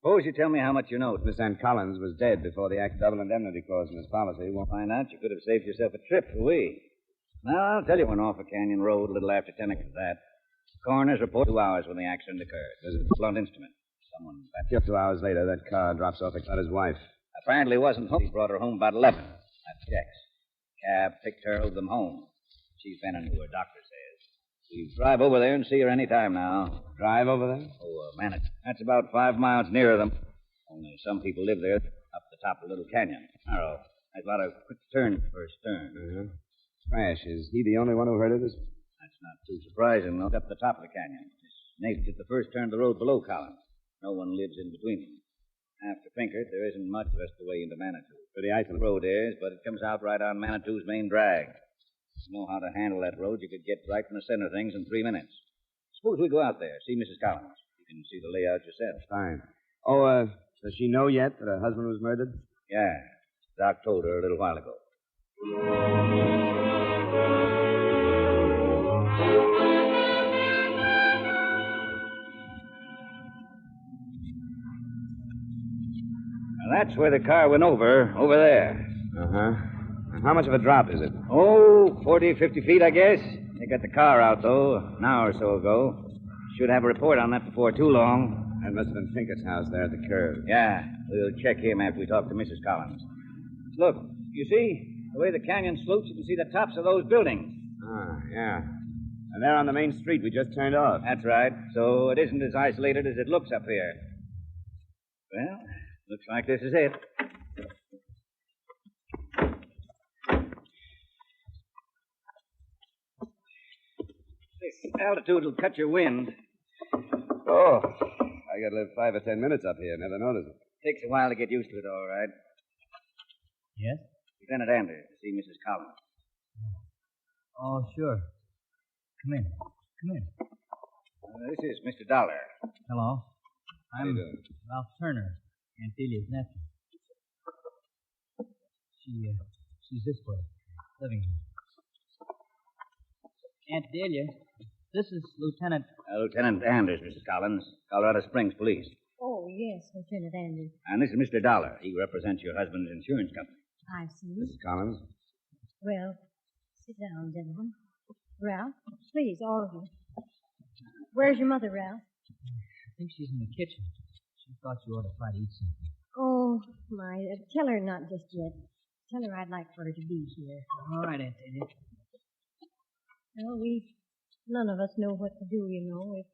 Suppose you tell me how much you know. Miss Ann Collins was dead before the act double indemnity clause in his policy. We'll find out. You could have saved yourself a trip for we. Now, I'll tell you when off a canyon road a little after 10 o'clock. That. Coroner's report 2 hours when the accident occurred. There's a blunt instrument. Someone... Just 2 hours later, that car drops off at his wife. Apparently wasn't home. He brought her home about 11. That's Jack's. Cab picked her, drove them home. She's been into her, doctor says. We drive over there and see her any time now. Drive over there? Oh, Maynard. That's about 5 miles nearer them. Only some people live there up the top of the little canyon. Narrow. There's a lot of quick turns first turn. Uh-huh. Crash. Is he the only one who heard of this? That's not too surprising, though. Up the top of the canyon. His neighbors at the first turn of the road below Collins. No one lives in between them. After Pinkert, there isn't much the rest of the way into Manitou. Pretty isolated road is, but it comes out right on Manitou's main drag. If you know how to handle that road, you could get right from the center of things in 3 minutes. Suppose we go out there, see Mrs. Collins. You can see the layout yourself. Fine. Oh, does she know yet that her husband was murdered? Yeah. Doc told her a little while ago. Now, that's where the car went over there. Uh-huh. How much of a drop is it? Oh, 40, 50 feet, I guess. They got the car out, though, an hour or so ago. Should have a report on that before too long. That must have been Pinkert's house there at the curve. Yeah, we'll check him after we talk to Mrs. Collins. Look, you see? The way the canyon slopes, you can see the tops of those buildings. Ah, yeah. And they're on the main street we just turned off. That's right. So it isn't as isolated as it looks up here. Well, looks like this is it. This altitude will cut your wind. Oh, I got to live 5 or 10 minutes up here. Never noticed it. Takes a while to get used to it, all right. Yes? Lieutenant Anders, to see Mrs. Collins. Oh, sure. Come in. Come in. This is Mr. Dollar. Hello. How you I'm doing? Ralph Turner, Aunt Delia's nephew. She's this way, living here. Aunt Delia, this is Lieutenant... Lieutenant Anders, Mrs. Collins, Colorado Springs Police. Oh, yes, Lieutenant Anders. And this is Mr. Dollar. He represents your husband's insurance company. I see. Mrs. Collins? Well, sit down, gentlemen. Ralph, please, all of you. Where's your mother, Ralph? I think she's in the kitchen. She thought you ought to try to eat something. Oh, my. Tell her not just yet. Tell her I'd like for her to be here. All right, Aunt Delia. Well, none of us know what to do, you know. It's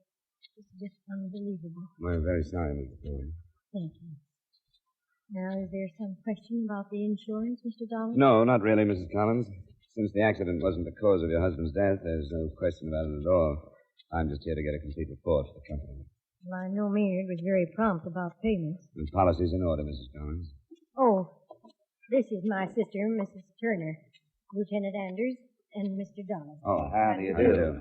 just unbelievable. We're very sorry, Mrs. Collins. Thank you. Now, is there some question about the insurance, Mr. Dollar? No, not really, Mrs. Collins. Since the accident wasn't the cause of your husband's death, there's no question about it at all. I'm just here to get a complete report for the company. Well, I know Maynard was very prompt about payments. The policy's in order, Mrs. Collins. Oh, this is my sister, Mrs. Turner, Lieutenant Anders, and Mr. Dollar. Oh, How do you how do you do? do?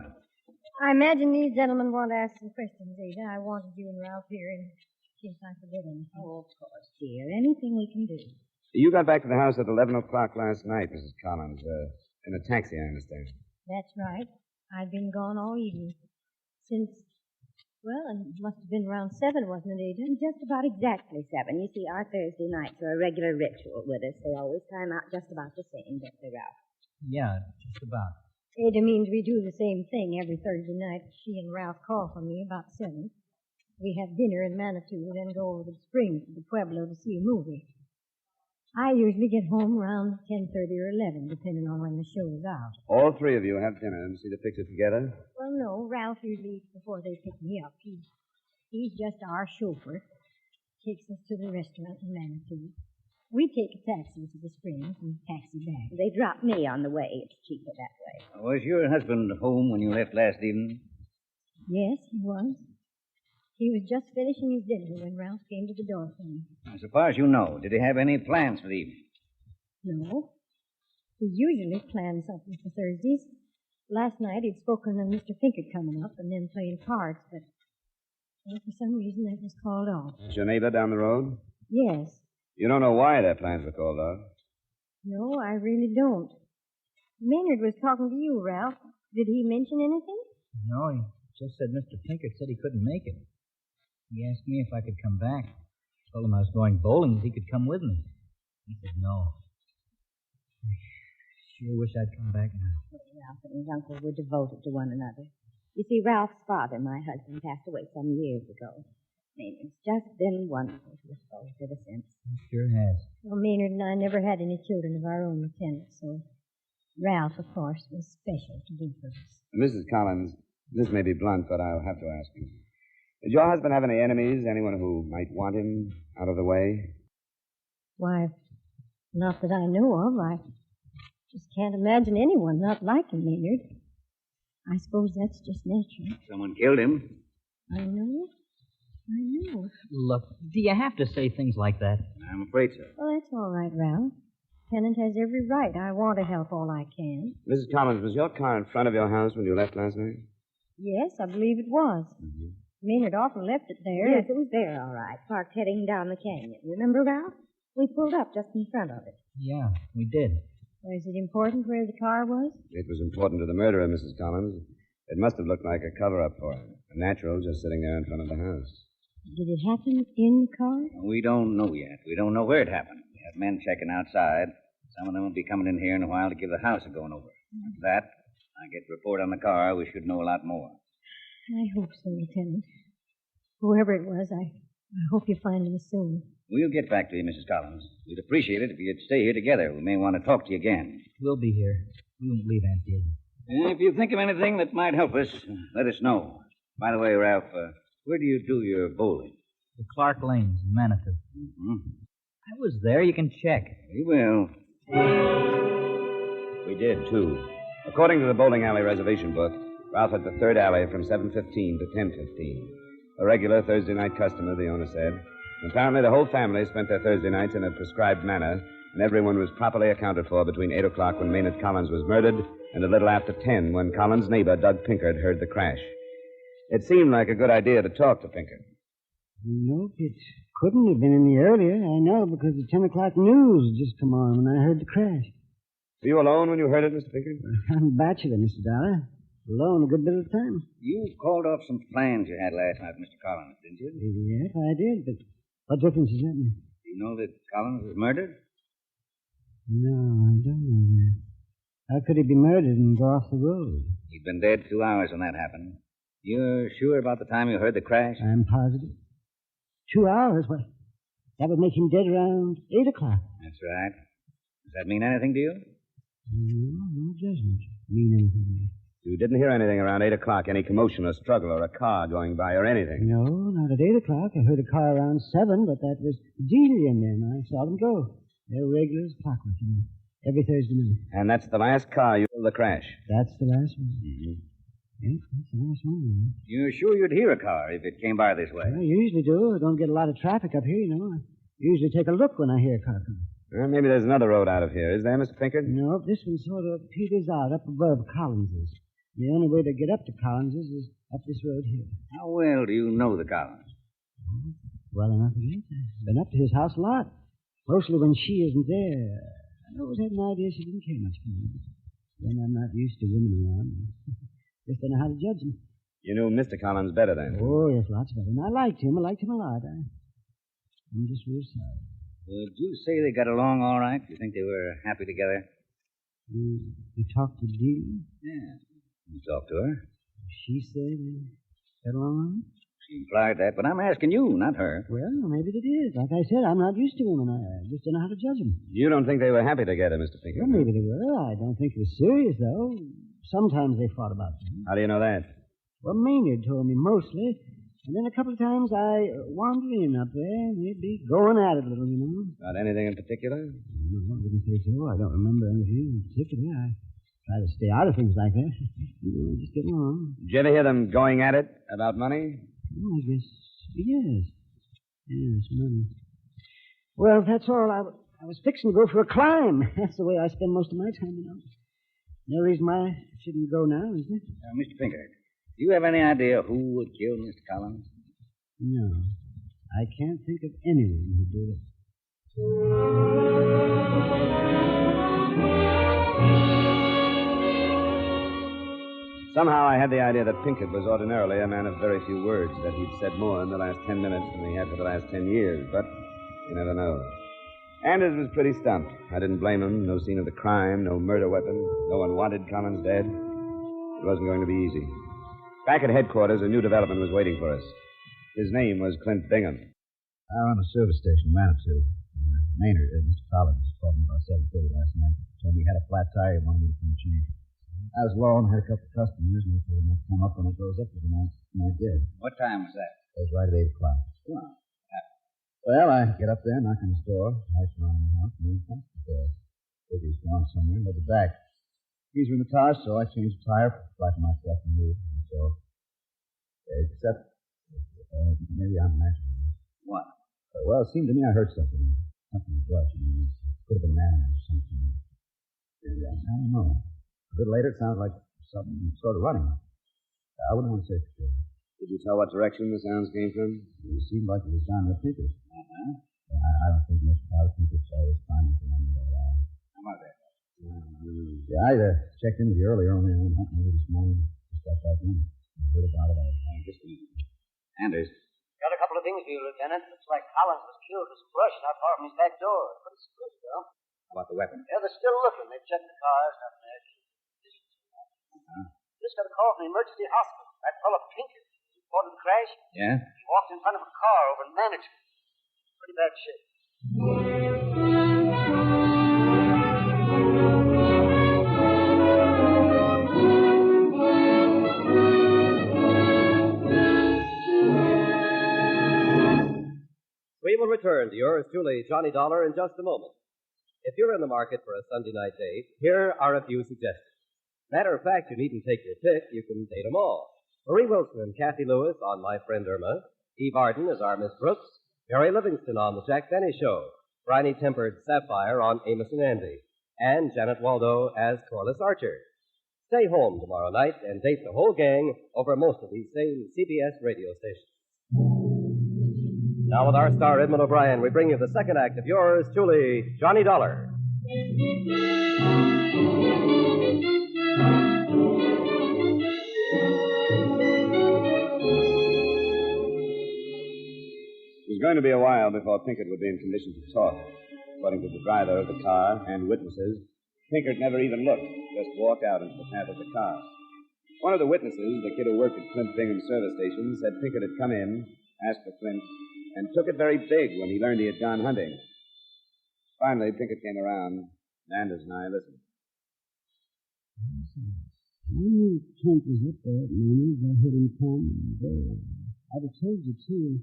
I imagine these gentlemen want to ask some questions, Ada. I wanted you and Ralph here in case I forget anything. Oh, of course, dear. Anything we can do. You got back to the house at 11 o'clock last night, Mrs. Collins. In a taxi, I understand. That's right. I've been gone all evening. Well, it must have been around 7, wasn't it, Ada? Just about exactly 7. You see, our Thursday nights are a regular ritual with us. They always time out just about the same, don't they, Ralph? Yeah, just about. Ada means we do the same thing every Thursday night. She and Ralph call for me about 7. We have dinner in Manitou, then go over to the Springs to the Pueblo to see a movie. I usually get home around 10:30 or 11, depending on when the show is out. All three of you have dinner and see the picture together? Well, no, Ralph usually eats before they pick me up. He's just our chauffeur. Takes us to the restaurant in Manitou. We take a taxi to the Springs and taxi back. They drop me on the way. It's cheaper that way. Was your husband home when you left last evening? Yes, he was. He was just finishing his dinner when Ralph came to the door for me. So far as you know, did he have any plans for the evening? No. He usually plans something for Thursdays. Last night he'd spoken of Mr. Pinkert coming up and then playing cards, but for some reason that was called off. Is your neighbor down the road? Yes. You don't know why their plans were called off? No, I really don't. Maynard was talking to you, Ralph. Did he mention anything? No, he just said Mr. Pinkert said he couldn't make it. He asked me if I could come back. Told him I was going bowling if he could come with me. He said no. I sure wish I'd come back now. Ralph and his uncle were devoted to one another. You see, Ralph's father, my husband, passed away some years ago. It's just been wonderful to us both ever since. It sure has. Well, Maynard and I never had any children of our own, Lieutenant, so Ralph, of course, was special to both of us. Mrs. Collins, this may be blunt, but I'll have to ask you. Did your husband have any enemies, anyone who might want him out of the way? Why, not that I know of. I just can't imagine anyone not liking Maynard. I suppose that's just natural. Someone killed him. I know. Look, do you have to say things like that? I'm afraid so. Well, that's all right, Ralph. Lieutenant has every right. I want to help all I can. Mrs. Collins, was your car in front of your house when you left last night? Yes, I believe it was. Mm-hmm. Maynard often left it there. Yes, it was there, all right. Parked heading down the canyon. Remember, Ralph? We pulled up just in front of it. Yeah, we did. Well, is it important where the car was? It was important to the murderer, Mrs. Collins. It must have looked like a cover-up for him. A natural just sitting there in front of the house. Did it happen in the car? We don't know yet. We don't know where it happened. We have men checking outside. Some of them will be coming in here in a while to give the house a going over. After that, I get the report on the car. We should know a lot more. I hope so, Lieutenant. Whoever it was, I hope you find him soon. We'll get back to you, Mrs. Collins. We'd appreciate it if you'd stay here together. We may want to talk to you again. We'll be here. We won't leave Aunt Daisy. And if you think of anything that might help us, let us know. By the way, Ralph, where do you do your bowling? The Clark Lanes in Manitou. Mm-hmm. I was there. You can check. We will. We did, too. According to the bowling alley reservation book, Ralph had the third alley from 7:15 to 10:15. A regular Thursday night customer, the owner said. Apparently, the whole family spent their Thursday nights in a prescribed manner, and everyone was properly accounted for between 8 o'clock when Maynard Collins was murdered and a little after 10 when Collins' neighbor, Doug Pinkard, heard the crash. It seemed like a good idea to talk to Pinkard. Nope, it couldn't have been any earlier. I know, because the 10 o'clock news had just come on when I heard the crash. Were you alone when you heard it, Mr. Pinkard? I'm a bachelor, Mr. Dollar. Alone a good bit of the time. You called off some plans you had last night, Mr. Collins, didn't you? Yes, I did, but what difference does that make? Do you know that Collins was murdered? No, I don't know that. How could he be murdered and go off the road? He'd been dead 2 hours when that happened. You're sure about the time you heard the crash? I'm positive. 2 hours? What? That would make him dead around 8 o'clock. That's right. Does that mean anything to you? No, it doesn't mean anything to me. You didn't hear anything around 8 o'clock, any commotion or struggle or a car going by or anything? No, not at 8 o'clock. I heard a car around 7, but that was Delia and them. I saw them go. They're regular as clockwork, you know, every Thursday night. And that's the last car you heard the crash? That's the last one. Mm-hmm. Yes, that's the last one. You're sure you'd hear a car if it came by this way? I usually do. I don't get a lot of traffic up here, you know. I usually take a look when I hear a car come. Well, maybe there's another road out of here. Is there, Mr. Pinkard? No, this one sort of peters out up above Collins's. The only way to get up to Collins's is up this road here. How well do you know the Collins? Well enough, I guess. I've been up to his house a lot. Mostly when she isn't there. I always had an idea she didn't care much for me. Then I'm not used to women around. Just don't know how to judge them. You knew Mr. Collins better then? Oh, yes, lots better. And I liked him. I liked him a lot. I'm just real sorry. Would you say they got along all right? Do you think they were happy together? You talked to Dee? Yeah. You talked to her. She said they got along? She implied that, but I'm asking you, not her. Well, maybe they did. Like I said, I'm not used to women. I just don't know how to judge them. You don't think they were happy together, Mr. Pinkard? Well, maybe they were. I don't think it was serious, though. Sometimes they fought about things. How do you know that? Well, Maynard told me mostly. And then a couple of times I wandered in up there, and they'd be going at it a little, you know. About anything in particular? No, I wouldn't say so. I don't remember anything in particular. I try to stay out of things like that. Just get along. Did you ever hear them going at it about money? Oh, I guess, yes. Yes, money. Well, that's all. I was fixing to go for a climb. That's the way I spend most of my time, you know. No reason why I shouldn't go now, is there? Mr. Pinkard, do you have any idea who would kill Mr. Collins? No. I can't think of anyone who'd do it. Somehow I had the idea that Pinkett was ordinarily a man of very few words, that he'd said more in the last 10 minutes than he had for the last 10 years, but you never know. Anders was pretty stumped. I didn't blame him. No scene of the crime, no murder weapon. No one wanted Collins dead. It wasn't going to be easy. Back at headquarters, a new development was waiting for us. His name was Clint Bingham. I run a service station in Manitou. Maynard, Mr. Collins, called me about 7:30 last night. Told me he had a flat tire and wanted me to come change it. I was low and had a couple of customers, and they told me to come up when it goes up for the night. And I did. What time was that? It was right at 8 o'clock. Well, Well, I get up there, knock on the door, lights around the house, and then come to the door. Figure he's gone somewhere, but the back. Keys were in the car, so I changed the tire, flattened my stuff, and moved. And so, except, maybe I'm imagining this. what? Well, it seemed to me I heard something. Something in the brush. It could have been an animal or something. And I don't know. A little later, it sounded like something sort of running. I wouldn't want to say for sure. Did you tell what direction the sounds came from? It seemed like it was down the Pinkett. Uh-huh. I don't think most I think it's always climbing for one little while. How about that? Yeah, I checked in with you earlier, only I went hunting with you this morning. Just got back in. I heard about it. Just a minute. Anders. Got a couple of things for you, Lieutenant. Looks like Collins was killed with some brush not far from his back door. Pretty spruce, though. How about the weapon? Yeah, they're still looking. They've checked the cars, nothing there. Just got a call from the emergency hospital. That fellow Pinkett reported the crash. Yeah? He walked in front of a car over in Maynard. Pretty bad shape. We will return to yours truly, Johnny Dollar, in just a moment. If you're in the market for a Sunday night date, here are a few suggestions. Matter of fact, you needn't take your pick. You can date them all. Marie Wilson and Kathy Lewis on My Friend Irma. Eve Arden as our Miss Brooks. Mary Livingston on The Jack Benny Show. Briny-tempered Sapphire on Amos and Andy. And Janet Waldo as Corliss Archer. Stay home tomorrow night and date the whole gang over most of these same CBS radio stations. Now with our star Edmund O'Brien, we bring you the second act of yours truly, Johnny Dollar. It was going to be a while before Pinkett would be in condition to talk. According to the driver of the car and witnesses, Pinkett never even looked, just walked out into the path of the car. One of the witnesses, the kid who worked at Clint Bingham's service station, said Pinkett had come in, asked for Clint, and took it very big when he learned he had gone hunting. Finally, Pinkett came around, and Anders and I listened. I knew Kent was up there at Maynard. I heard him come and go. I'd have told you, too.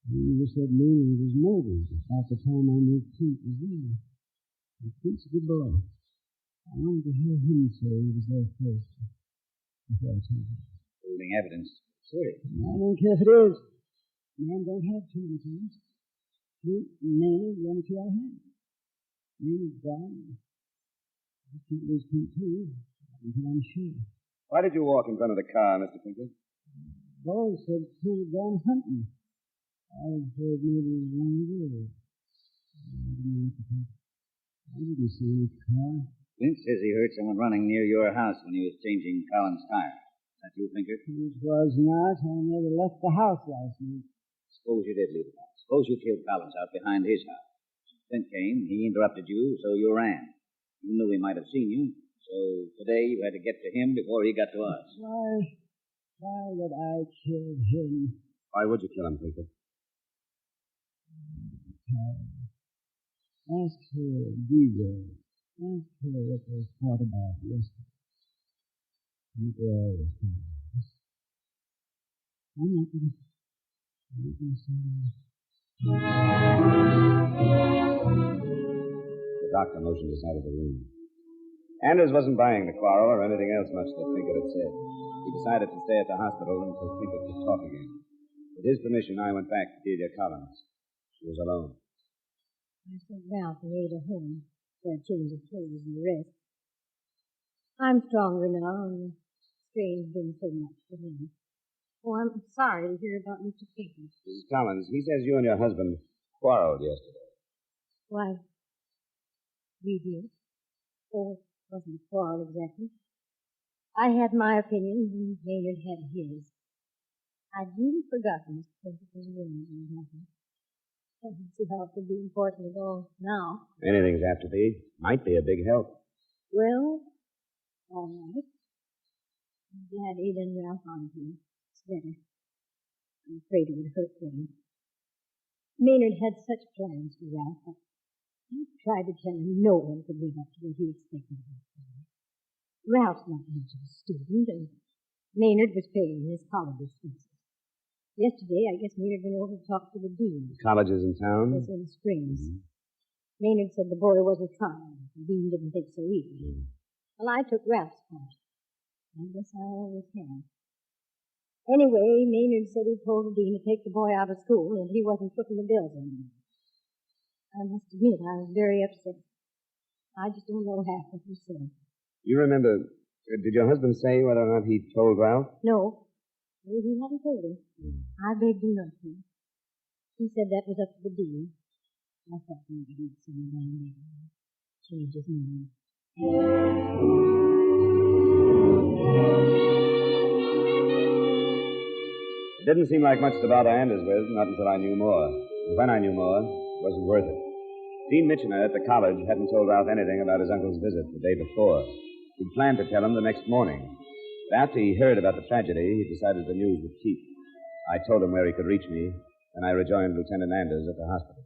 You just said Maynard was murdered about the time I knew Kent was there. And Kent's a good boy. I wanted to hear him say he was there first before I told you. Holding evidence. Serious. I don't care if it is. Man don't have too many times. Kent and Maynard, the only two I had. Maynard's gone. I can't lose Kent, too. Until I'm sure. Why did you walk in front of the car, Mr. Pinkett? Boy said Kent had gone hunting. I was afraid maybe he was wrong there. I didn't see any car. Clint says he heard someone running near your house when he was changing Collins' tire. Is that you, Pinkett? It was not. I never left the house last night. Suppose you did leave the house. Suppose you killed Collins out behind his house. Clint came, he interrupted you, so you ran. You knew he might have seen you, so today you had to get to him before he got to us. Why would I kill him? Why would you kill him, Pinkett? Ask her, DJ. Ask her what they thought about yesterday. I'm not going to say that. The doctor motioned us out of the room. Anders wasn't buying the quarrel or anything else much that Pinkett had said. He decided to stay at the hospital until Pinkett could talk again. With his permission, I went back to Delia Collins. She was alone. I sent Ralph and Ada home for a change of clothes and the rest. I'm stronger now, and the strain's been so much for him. Oh, I'm sorry to hear about Mr. Pinkett. Mrs. Collins, he says you and your husband quarreled yesterday. Why, we did. Oh, it wasn't a quarrel exactly. I had my opinion, and Maynard had his. I'd really forgotten his principles wounds and nothing. I don't see how it could be important at all now. Anything's apt to be. Might be a big help. Well, all right. I'm glad Ada and Ralph aren't here. It's better. I'm afraid it would hurt them. Maynard had such plans for Ralph, but I tried to tell him no one could live up to what he expected of his boy. Ralph's not much of a student, and Maynard was paying his college expenses. Yesterday, I guess Maynard went over to talk to the dean. Colleges in town? Yes, in Springs. Maynard said the boy wasn't trying. The dean didn't think so either. Well, I took Ralph's part. I guess I always have. Anyway, Maynard said he told the dean to take the boy out of school and he wasn't footing the bills anymore. I must admit, I was very upset. I just don't know half what he said. You remember, did your husband say whether or not he told Ralph? No, he hadn't told him. I begged him not to. He said that was up to the dean. I thought maybe he'd send him down there and change his mind. It didn't seem like much to bother Anders with, not until I knew more. And when I knew more, it wasn't worth it. Dean Mitchener at the college hadn't told Ralph anything about his uncle's visit the day before. He'd planned to tell him the next morning. But after he heard about the tragedy, he decided the news would keep. I told him where he could reach me, and I rejoined Lieutenant Anders at the hospital.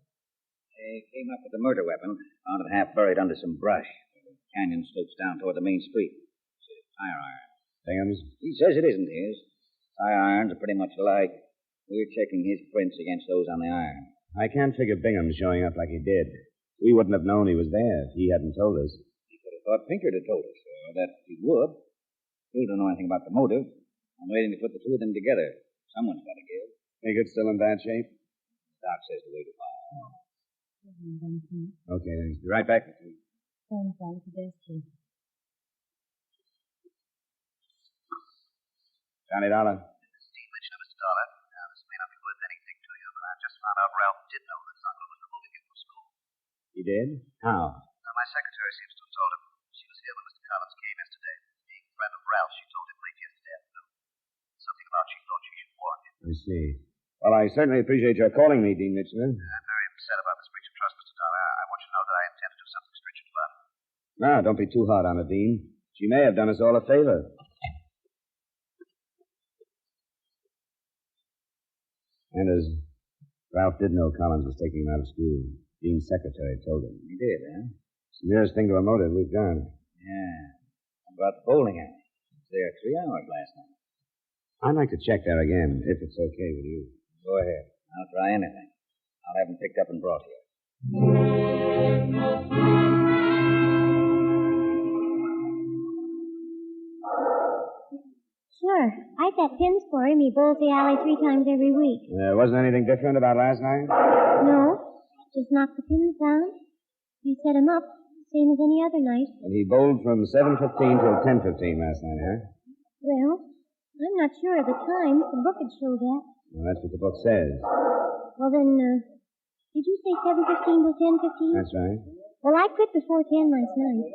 They came up with the murder weapon, found it half buried under some brush. The canyon slopes down toward the main street. It's a tire iron. Bingham's? He says it isn't his. Tire irons are pretty much alike. We're checking his prints against those on the iron. I can't figure Bingham showing up like he did. We wouldn't have known he was there if he hadn't told us. He could have thought Pinkard had told us, or that he would. Still don't know anything about the motive. I'm waiting to put the two of them together. Someone's got to give. Pinkard's still in bad shape? Doc says to wait a while. Okay, thanks. Be right back. Thanks, I'll be best to. Johnny Dollar. Steve mentioned Mr. Dollar. Now, this may not be worth anything to you, but I just found out Ralph did know that his uncle was removing him from school. He did? How? Now, my secretary seems to have told him. She was here when Mr. Collins came yesterday. Being a friend of Ralph, she told him late yesterday afternoon. Something about she thought she should warn him. I see. Well, I certainly appreciate your calling me, Dean Mitchell. I'm very upset about this breach of trust, Mr. Dollar. I want you to know that I intend to do something stringent about it. Now, don't be too hard on her, Dean. She may have done us all a favor. And as Ralph did know Collins was taking him out of school, Dean's secretary told him. He did, huh? It's the nearest thing to a motive we've got. Yeah. How about the bowling alley? I was there 3 hours last night. I'd like to check there again, if it's okay with you. Go ahead. I'll try anything. I'll have them picked up and brought here. Sure. I bet pins for him. He bowls the alley 3 times every week. Wasn't anything different about last night? No. Just knock the pins down. I set him up, same as any other night. And he bowled from 7:15 till 10:15 last night, huh? Well, I'm not sure of the times. The book would show that. Well, that's what the book says. Well, then, did you say 7:15 till 10:15? That's right. Well, I quit before 10 last night.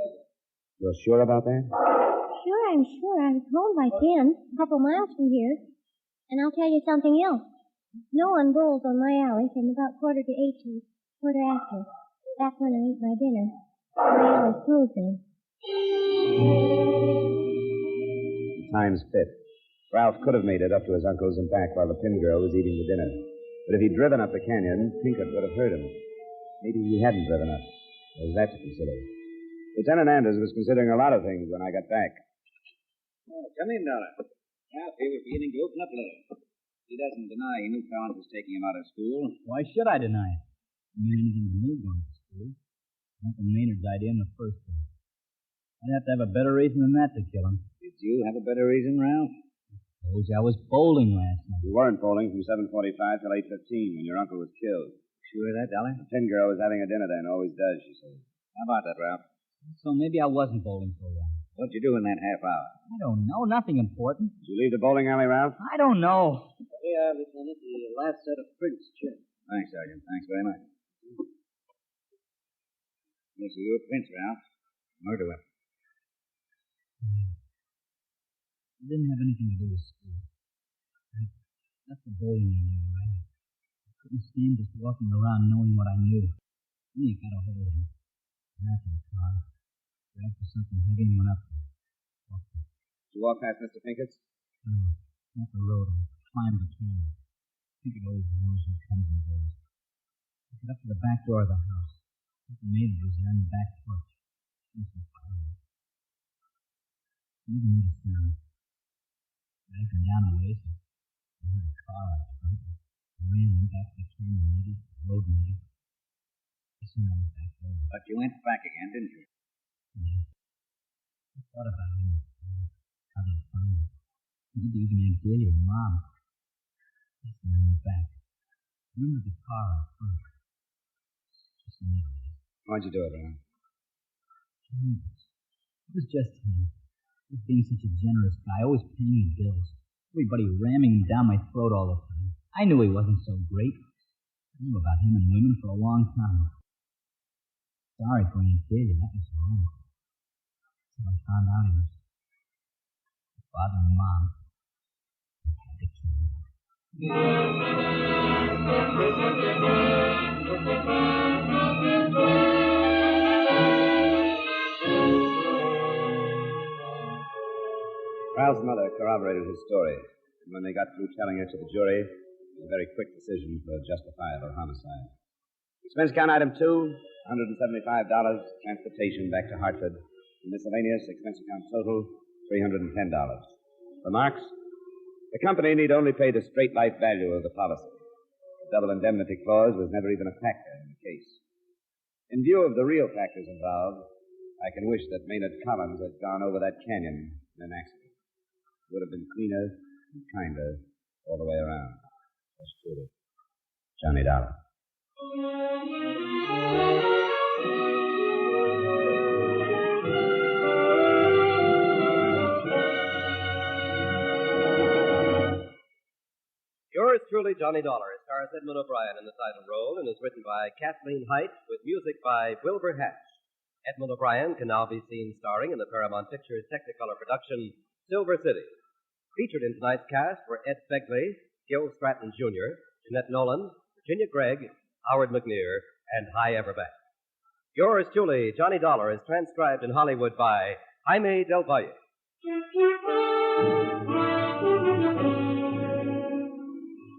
You're sure about that? Sure, I'm sure. I was home by 10, a couple miles from here. And I'll tell you something else. No one bowls on my alley from about 7:45 to 8:15. That's when I eat my dinner. My alley's closed then. The time's fit. Ralph could have made it up to his uncle's and back while the pin girl was eating the dinner. But if he'd driven up the canyon, Pinkard would have heard him. Maybe he hadn't driven up. There's that to consider. Lieutenant Anders was considering a lot of things when I got back. Oh, come in, Dollar. Ralph here was beginning to open up a little. He doesn't deny he knew Collins was taking him out of school. Why should I deny it? It mean anything to me going to school. Uncle Maynard's idea in the first place. I'd have to have a better reason than that to kill him. Did you have a better reason, Ralph? Suppose I was bowling last night. You weren't bowling from 7:45 till 8:15 when your uncle was killed. Sure of that, Dollar? The pin girl was having a dinner then, always does, she said. How about that, Ralph? So maybe I wasn't bowling so long. What'd you do in that half hour? I don't know. Nothing important. Did you leave the bowling alley, Ralph? I don't know. Here, Lieutenant, the last set of prints checked. Thanks, Sergeant. Thanks very much. These are your prints, Ralph. Murder weapon. It didn't have anything to do with school. I left the bowling alley, all right. I couldn't stand just walking around knowing what I knew. Then you got a hold of him. Got out of the car, grabbed for something heavy and went up there. Walked up. Did you walk past Mr. Pinkett's? No, not the road. I climbed the canyon. Pinkett always knows who comes and goes. I got up to the back door of the house. Mr. Maynard was there on the back porch. He was firing. Never made a sound. I come down a ways. I heard a car out front. I ran and back to the canyon, maybe, road maybe. I soon I was back there. But you went back again, didn't you? Yeah. I thought about him. How they'd find him. Maybe even Aunt Delia or Mom. Yes, and I went back. I remember the car out front. Just a minute. Why'd you do it, Ron? It was just him. He was being such a generous guy, always paying the bills. Everybody ramming him down my throat all the time. I knew he wasn't so great. I knew about him and women for a long time. Sorry for Aunt Delia, that was wrong. So I found out he was bothering Mom. I had to kill him. Ralph's mother corroborated his story, and when they got through telling it to the jury, it was a very quick decision for a justifiable homicide. Expense count item 2, $175, transportation back to Hartford. And miscellaneous expense account total, $310. Remarks? The company need only pay the straight life value of the policy. The double indemnity clause was never even a factor in the case. In view of the real factors involved, I can wish that Maynard Collins had gone over that canyon in an accident. It would have been cleaner and kinder all the way around. That's truly Johnny Dollar. Yours truly, Johnny Dollar, stars Edmund O'Brien in the title role and is written by Kathleen Height with music by Wilbur Hatch. Edmund O'Brien can now be seen starring in the Paramount Pictures Technicolor production Silver City. Featured in tonight's cast were Ed Begley, Gil Stratton Jr., Jeanette Nolan, Virginia Gregg, Howard McNear, and Hy Everback. Yours truly, Johnny Dollar, is transcribed in Hollywood by Jaime Del Valle.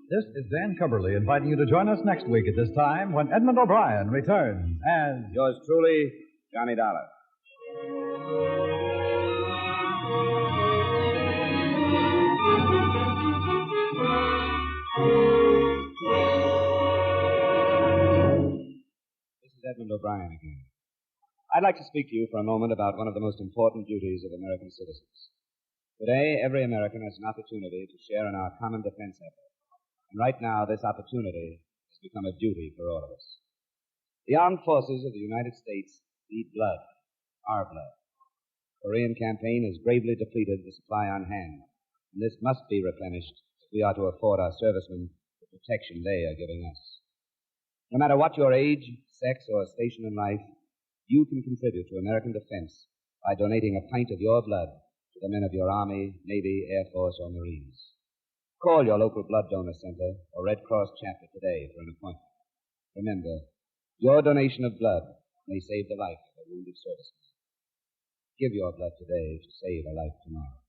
This is Dan Cumberly inviting you to join us next week at this time when Edmund O'Brien returns as... Yours truly, Johnny Dollar. This is Edmund O'Brien again. I'd like to speak to you for a moment about one of the most important duties of American citizens. Today, every American has an opportunity to share in our common defense effort. And right now, this opportunity has become a duty for all of us. The armed forces of the United States need blood, our blood. The Korean campaign has gravely depleted the supply on hand, and this must be replenished if we are to afford our servicemen the protection they are giving us. No matter what your age, sex, or station in life, you can contribute to American defense by donating a pint of your blood to the men of your Army, Navy, Air Force, or Marines. Call your local blood donor center or Red Cross chapter today for an appointment. Remember, your donation of blood may save the life of a wounded serviceman. Give your blood today to save a life tomorrow.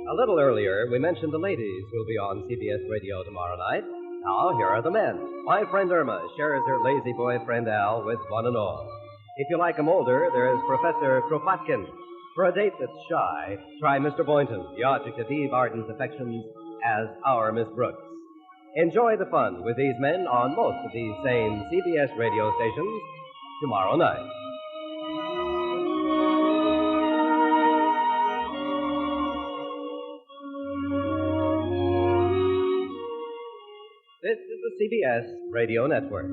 A little earlier, we mentioned the ladies who'll be on CBS Radio tomorrow night. Now, here are the men. My friend Irma shares her lazy boy friend Al with one and all. If you like 'em older, there is Professor Kropotkin. For a date that's shy, try Mr. Boynton, the object of Eve Arden's affections, as our Miss Brooks. Enjoy the fun with these men on most of these same CBS radio stations tomorrow night. This is the CBS Radio Network.